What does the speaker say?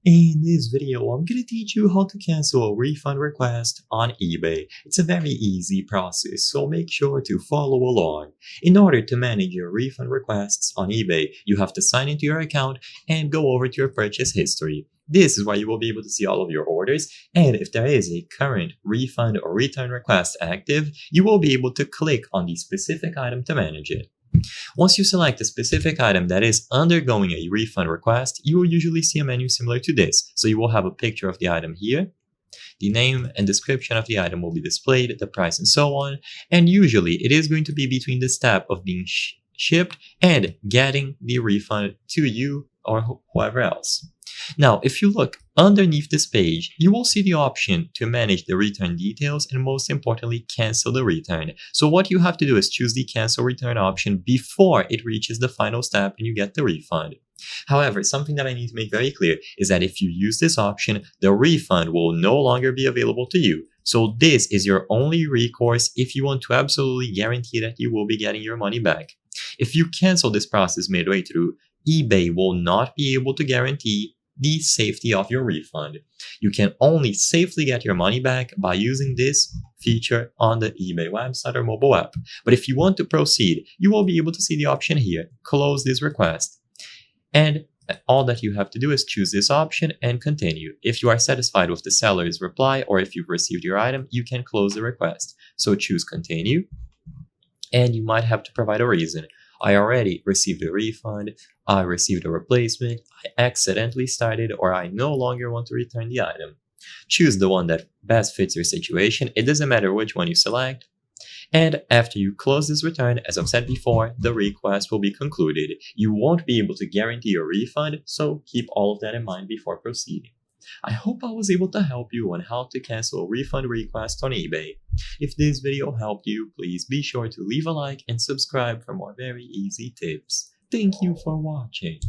In this video, I'm going to teach you how to cancel a refund request on eBay. It's a very easy process, so make sure to follow along. In order to manage your refund requests on eBay, you have to sign into your account and go over to your purchase history. This is where you will be able to see all of your orders, and if there is a current refund or return request active, you will be able to click on the specific item to manage it. Once you select a specific item that is undergoing a refund request, you will usually see a menu similar to this. So you will have a picture of the item here, the name and description of the item will be displayed, the price and so on, and usually it is going to be between the step of being shipped and getting the refund to you or whoever else. Now, if you look underneath this page, you will see the option to manage the return details and most importantly, cancel the return. So what you have to do is choose the cancel return option before it reaches the final step and you get the refund. However, something that I need to make very clear is that if you use this option, the refund will no longer be available to you. So this is your only recourse if you want to absolutely guarantee that you will be getting your money back. If you cancel this process midway through, eBay will not be able to guarantee the safety of your refund. You can only safely get your money back by using this feature on the eBay website or mobile app. But if you want to proceed, you will be able to see the option here, close this request. And all that you have to do is choose this option and continue. If you are satisfied with the seller's reply or if you've received your item, you can close the request. So choose continue, and you might have to provide a reason. I already received a refund, I received a replacement, I accidentally started, or I no longer want to return the item. Choose the one that best fits your situation. It doesn't matter which one you select. And after you close this return, as I've said before, the request will be concluded. You won't be able to guarantee your refund, so keep all of that in mind before proceeding. I hope I was able to help you on how to cancel a refund request on eBay. If this video helped you, please be sure to leave a like and subscribe for more very easy tips. Thank you for watching.